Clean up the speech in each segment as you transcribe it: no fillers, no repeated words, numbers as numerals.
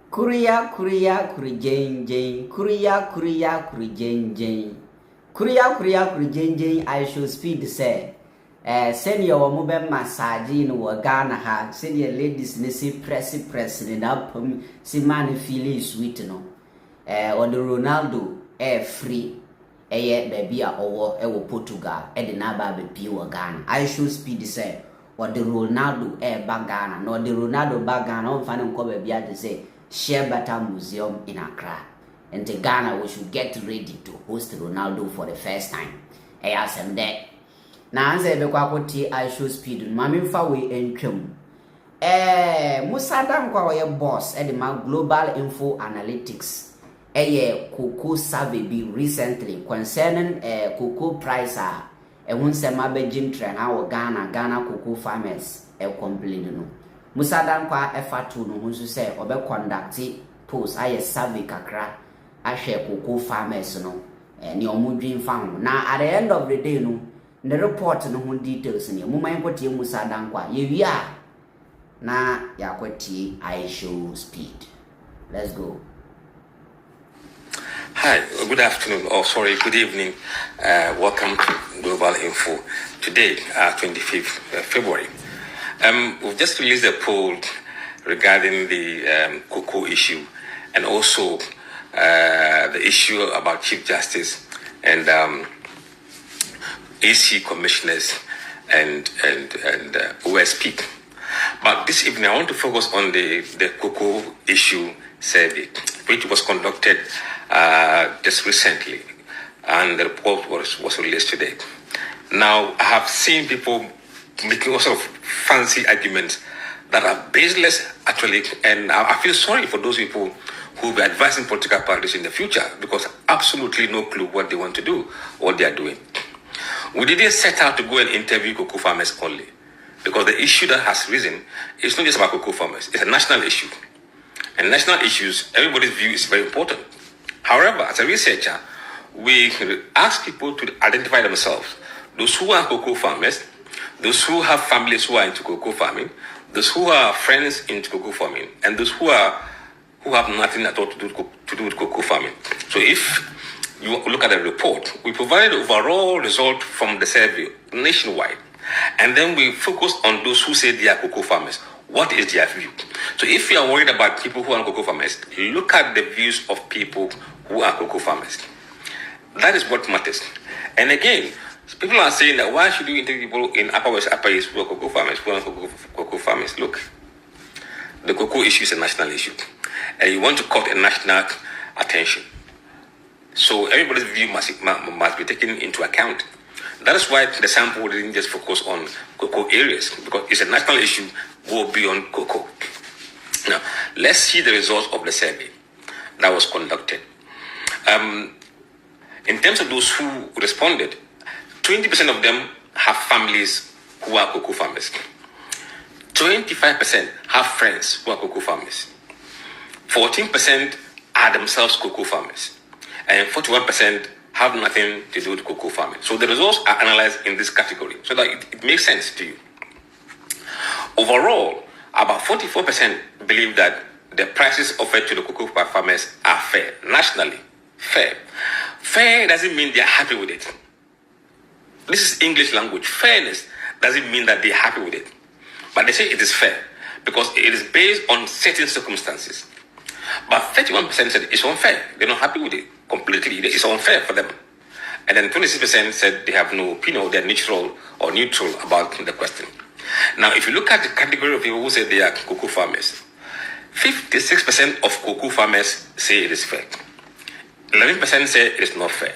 Kuriya, kuriya, kuri jane jane. Kuriya, kuriya, kuri jane jane. Kuriya, kuriya, kuri jane jane. Ishow Speed say. Send your mobile massage in Ghana ha. Send your ladies nisi press in up si man feeling sweet no. On the Ronaldo free. Baby a owo Portugal. The naba be pure Ghana. Ishow Speed say. Or the Ronaldo back Ghana. No the Ronaldo back Ghana. On fan ko baby a say. Shea Museum in Accra. And to Ghana, we should get ready to host Ronaldo for the first time. I asked him that. Now, answer the quality Ishow Speed. Mammy Fawe and Chum. Mussa Dankwa, your boss at the Global Info Analytics. Cocoa survey be recently concerning cocoa price. Won't say my Jim Trend, our Ghana cocoa farmers. Complain. Mussa Dankwa F2 no who say obe conduct post aye survey kakra ahwe cocoa farmers no ne omudwin farm na at the end of the day no the report no who details ne mo man kwatie Mussa Dankwa ye wia na yakwatie Ishow Speed. Let's go. Hi, good afternoon, good evening. Welcome to Global Info. Today, 25th February. We've just released a poll regarding the cocoa issue and also the issue about Chief Justice and AC commissioners and OSP. But this evening, I want to focus on the cocoa issue survey, which was conducted just recently, and the report was released today. Now, I have seen people making all sort of fancy arguments that are baseless, actually, and I feel sorry for those people who will be advising political parties in the future because absolutely no clue what they want to do, what they are doing. We didn't set out to go and interview cocoa farmers only because the issue that has risen is not just about cocoa farmers, it's a national issue. And national issues, everybody's view is very important. However, as a researcher, we ask people to identify themselves, those who are cocoa farmers, those who have families who are into cocoa farming, those who are friends into cocoa farming, and those who have nothing at all to do with cocoa farming. So if you look at the report, we provided overall result from the survey nationwide, and then we focus on those who say they are cocoa farmers. What is their view? So if you are worried about people who are cocoa farmers, look at the views of people who are cocoa farmers. That is what matters. And again, people are saying that why should you interview people in Upper West, Upper East who are cocoa farmers, who are cocoa farmers? Look, the cocoa issue is a national issue, and you want to call a national attention. So everybody's view must be taken into account. That is why the sample didn't just focus on cocoa areas, because it's a national issue, go beyond cocoa. Now, let's see the results of the survey that was conducted. In terms of those who responded, 20% of them have families who are cocoa farmers. 25% have friends who are cocoa farmers. 14% are themselves cocoa farmers. And 41% have nothing to do with cocoa farming. So the results are analyzed in this category so that it makes sense to you. Overall, about 44% believe that the prices offered to the cocoa farmers are fair, nationally fair. Fair doesn't mean they're happy with it. This is English language. Fairness doesn't mean that they're happy with it. But they say it is fair because it is based on certain circumstances. But 31% said it's unfair. They're not happy with it completely. It's unfair for them. And then 26% said they have no opinion, they're neutral about the question. Now, if you look at the category of people who say they are cocoa farmers, 56% of cocoa farmers say it is fair. 11% say it is not fair.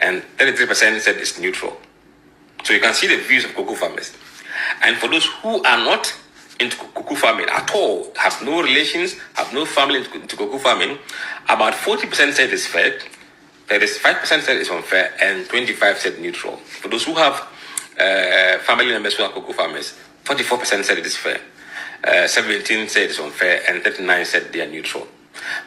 And 33% said it's neutral. So you can see the views of cocoa farmers. And for those who are not into cocoa farming at all, have no relations, have no family into cocoa farming, about 40% said it's fair, 35% said it's unfair, and 25% said neutral. For those who have family members who are cocoa farmers, 44% said it is fair, 17% said it's unfair, and 39% said they are neutral.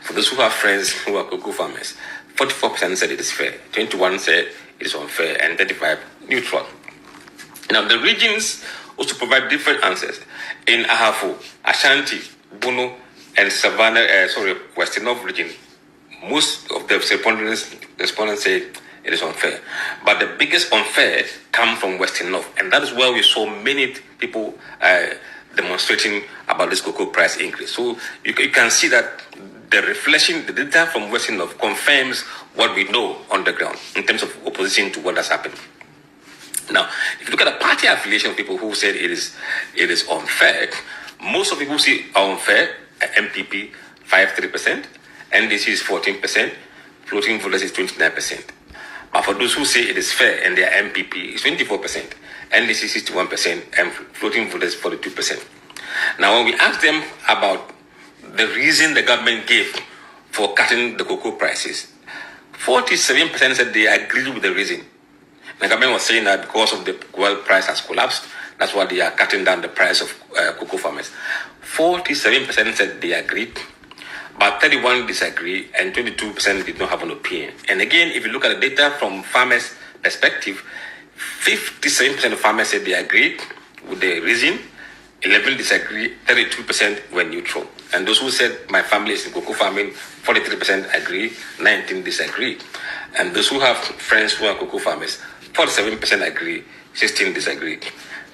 For those who have friends who are cocoa farmers, 44% said it is fair, 21% said it is unfair, and 35% neutral. Now, the regions also provide different answers. In Ahafo, Ashanti, Bono, and Western North region, most of the respondents say it is unfair. But the biggest unfair come from Western North, and that is where we saw many people demonstrating about this cocoa price increase. So you can see that the reflection, the data from Western North confirms what we know on the ground in terms of opposition to what has happened. Now, if you look at the party affiliation of people who said it is unfair, most of the people see unfair, MPP 53%, NDC is 14%, floating voters is 29%. But for those who say it is fair and their MPP is 24%, NDC 61%, and floating voters 42%. Now, when we ask them about the reason the government gave for cutting the cocoa prices, 47% said they agree with the reason. The government was saying that because of the oil price has collapsed, that's why they are cutting down the price of cocoa farmers. 47% said they agreed, but 31% disagree, and 22% did not have an opinion. And again, if you look at the data from farmers' perspective, 57% of farmers said they agreed with the reason, 11% disagree, 32% were neutral. And those who said my family is in cocoa farming, 43% agree, 19% disagree. And those who have friends who are cocoa farmers, 47% agree, 16% disagree.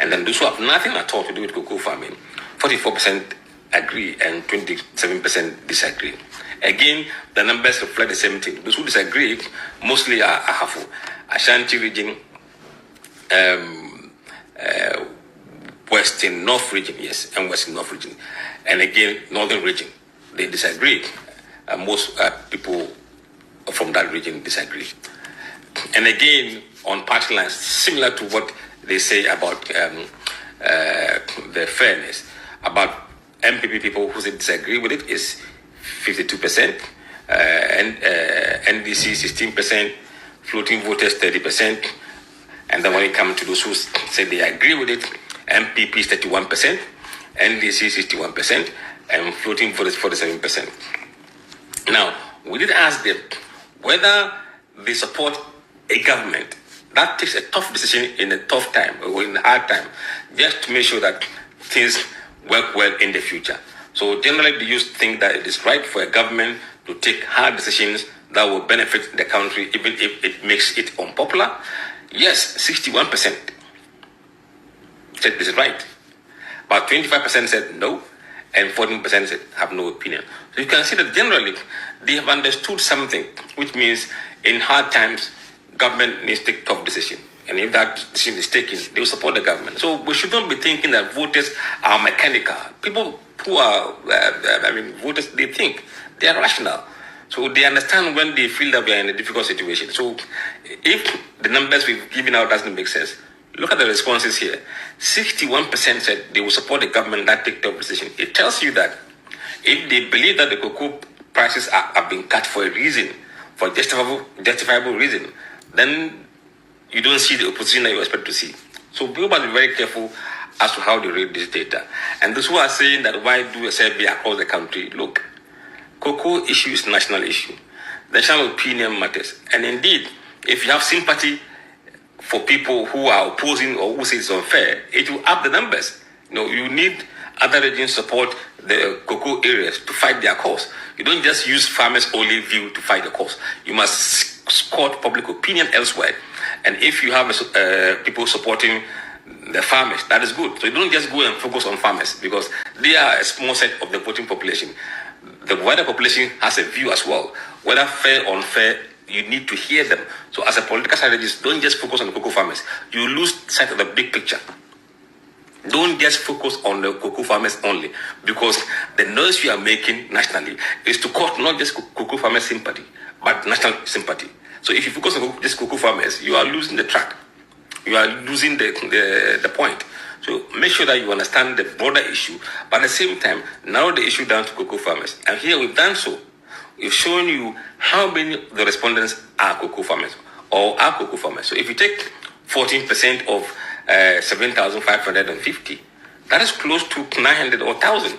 And then those who have nothing at all to do with cocoa farming, 44% agree and 27% disagree. Again, the numbers reflect the same thing. Those who disagree mostly are Ahafo, Ashanti region, Western North region, yes, and Western North region. And again, Northern region, they disagree. Most people from that region disagree. And again, on party lines, similar to what they say about the fairness, about MPP people who disagree with it is 52%, and NDC 16%, floating voters 30%, and then when it comes to those who say they agree with it, MPP is 31%, NDC 61%, and floating voters 47%. Now, we did ask them whether they support a government that takes a tough decision in a tough time or in a hard time, just to make sure that things work well in the future. So generally, do you think that it is right for a government to take hard decisions that will benefit the country, even if it makes it unpopular? Yes, 61% said this is right, but 25% said no, and 14% said have no opinion. So you can see that generally they have understood something, which means in hard times, government needs to take tough decisions. And if that decision is taken, they will support the government. So we shouldn't be thinking that voters are mechanical. People who are, voters, they think they are rational. So they understand when they feel that we are in a difficult situation. So if the numbers we've given out doesn't make sense, look at the responses here. 61% said they will support the government that take tough decision. It tells you that if they believe that the cocoa prices are being cut for a reason, for justifiable reason, then you don't see the opposition that you expect to see. So people must be very careful as to how they read this data. And those who are saying that why do a survey across the country, look, cocoa issue is a national issue. National opinion matters. And indeed, if you have sympathy for people who are opposing or who say it's unfair, it will up the numbers. You need other regions support the cocoa areas to fight their cause. You don't just use farmers' only view to fight the cause. You must scout public opinion elsewhere. And if you have people supporting the farmers, that is good. So you don't just go and focus on farmers because they are a small set of the voting population. The wider population has a view as well. Whether fair or unfair, you need to hear them. So as a political strategist, don't just focus on the cocoa farmers. You lose sight of the big picture. Don't just focus on the cocoa farmers only, because the noise you are making nationally is to court not just cocoa farmers sympathy, but national sympathy. So if you focus on just cocoa farmers, you are losing the track. You are losing the point. So make sure that you understand the broader issue, but at the same time, narrow the issue down to cocoa farmers. And here we've done so. We've shown you how many of the respondents are cocoa farmers or are cocoa farmers. So if you take 14% of 7,550, that is close to 900 or 1,000.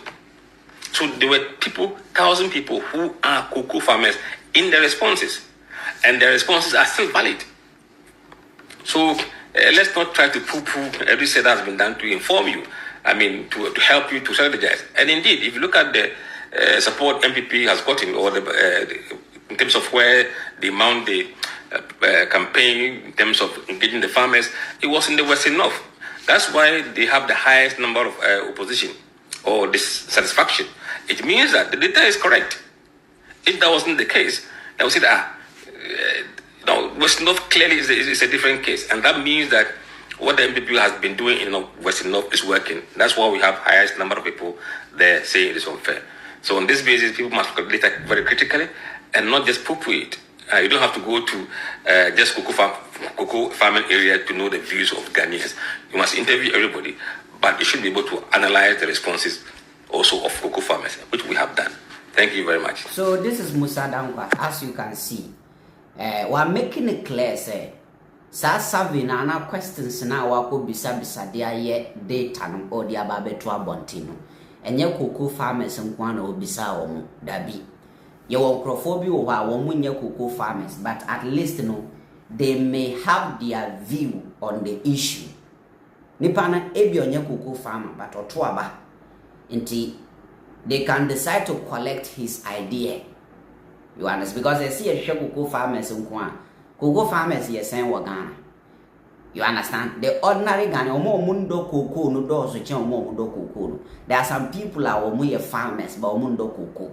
So there were 1,000 people who are cocoa farmers in the responses, and their responses are still valid. So let's not try to poo-poo every say that has been done to inform you. To help you to strategize. And indeed, if you look at the support MPP has gotten, or in terms of where they mount the campaign, in terms of engaging the farmers, it was in the Western North. That's why they have the highest number of opposition or dissatisfaction. It means that the data is correct. If that wasn't the case, I would say that Western North clearly is a different case, and that means that what the MPP has been doing in Western North is working. That's why we have highest number of people there saying it is unfair. So on this basis, people must look at data very critically and not just poo-poo it. You don't have to go to just cocoa farming area to know the views of Ghanaians. You must interview everybody, but you should be able to analyze the responses also of cocoa farmers, which we have done. Thank you very much. So this is Mussa Dankwa. As you can see, we're making it clear, say, survey na questions na wako bisa dia data no or dia babeto abonti no. Enye cocoa farmers nkwa na obisa omo dabi. Ye wonkrofo bi wo ha wo munye cocoa farmers, but at least no they may have their view on the issue. Nipa na ebi onye cocoa farmer but oto aba. Nti they can decide to collect his idea. You understand? Because they see a cocoa farmers nkwa. Cocoa farmers ye sen wa Ghana. You understand? The ordinary Ghana omo mundo cocoa no do so chen omo mundo cocoa no. There are some people are omo farmers but omo mundo cocoa.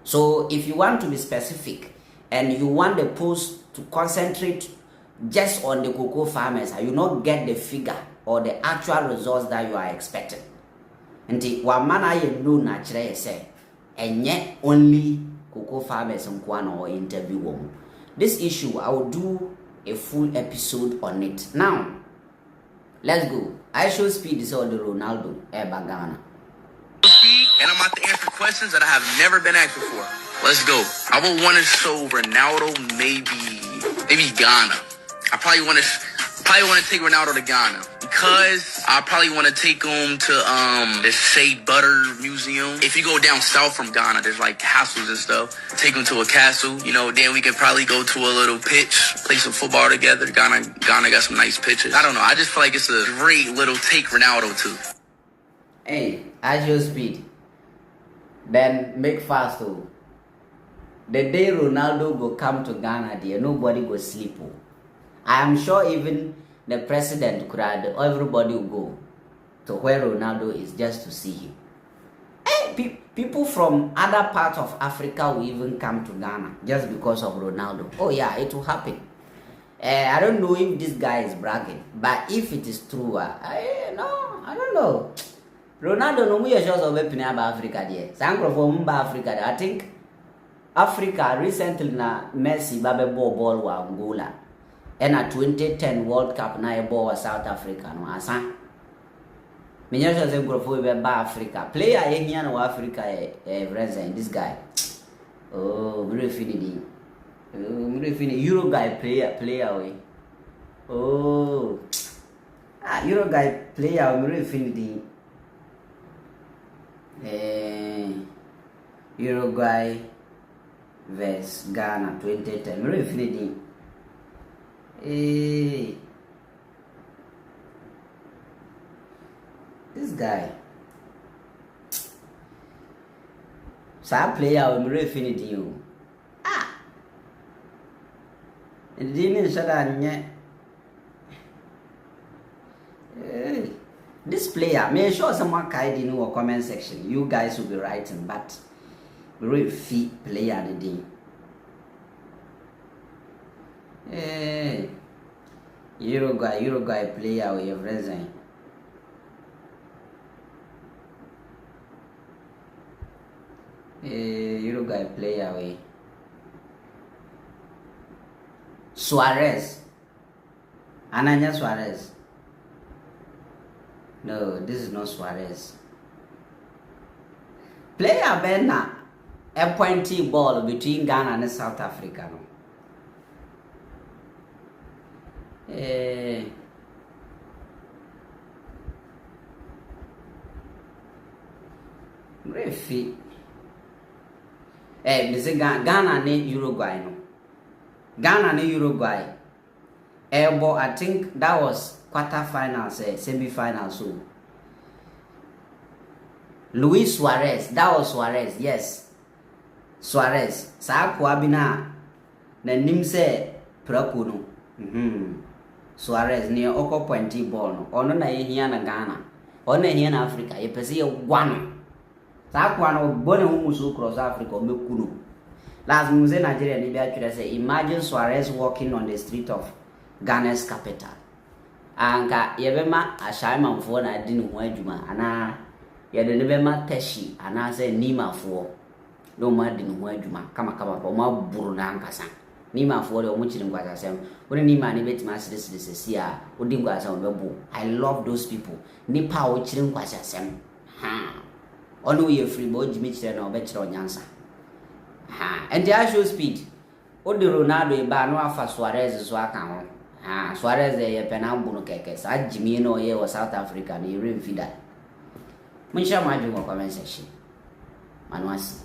So if you want to be specific and you want the post to concentrate just on the cocoa farmers, you not get the figure or the actual results that you are expecting. Nti wa mana ye no na kire say enye only cocoa farmers nkwa or interview them. This issue I will do a full episode on it. Now let's go. Ishow Speed is on the Ronaldo Ghana. Speed, and I'm about to answer questions that I have never been asked before. Let's go. I would want to show Ronaldo maybe Ghana. I probably want to take Ronaldo to Ghana because I probably want to take him to the Shea Butter Museum. If you go down south from Ghana, there's like castles and stuff. Take him to a castle, then we could probably go to a little pitch, play some football together. Ghana got some nice pitches. I don't know. I just feel like it's a great little take Ronaldo to. Hey, Ishow Speed. Then make fast though. The day Ronaldo go come to Ghana, there nobody go sleep. I am sure even the president could have, everybody will go to where Ronaldo is just to see him. Hey, people from other parts of Africa will even come to Ghana just because of Ronaldo. Oh yeah, it will happen. I don't know if this guy is bragging, but if it is true, I don't know. Ronaldo no muye shows of weapon about Africa there. Sankro from Africa. I think Africa recently na Messi babe ball wa Angola. And a 2010 World Cup na ball wa South Africa no asa. Menya shows sankro for be ba Africa. Player here no Africa represent this guy. Oh, very finity. Euro guy player way. Oh. Euro guy player very finity. Uruguay vs Ghana 2010. Very funny. This guy. Some player will very funny. And didn't shut down yet. This player, may sure someone kind in our comment section. You guys will be writing, but real fit player the day. Uruguay player we have resigned. Uruguay player we Suarez. Ananya Suarez. No, this is not Suarez. Player Benna a pointy ball between Ghana and South Africa. Refi. Ghana and Uruguay. No. Ghana and Uruguay. But I think that was quarter finals, semi finals. So Luis Suarez, that was Suarez, yes. Suarez, sa kwa bina na nim se praku no. Suarez ne oko pointy ball no. Ono na yehia na Ghana. Ono na yehia na Africa. Ye pese ye gwano. Sa kwa no bone hu musu cross Africa o meku no. Last muze Nigeria ni bia twere say imagine Suarez walking on the street of Ghana's capital. Anka yebema ashaimanfo na adi ne ho adwuma ana yede ne bema tashi ana say nimafo no ma adi ne ho adwuma kama pa ma buru na ankasa nimafo de o mu chiri ngwasa sem woni nima ne betima sese a odi ngwasa o bebo. I love those people nipa o chiri ngwasa sem ono ye free bo jimi chire na o be chire onyansa and the Ishow Speed odi Ronaldo e ba no afa Suarez so aka ho Suarez ye pena bunu keke sa jimi no ye wa South Africa ni remfida mun sha maju ko comment section manwasi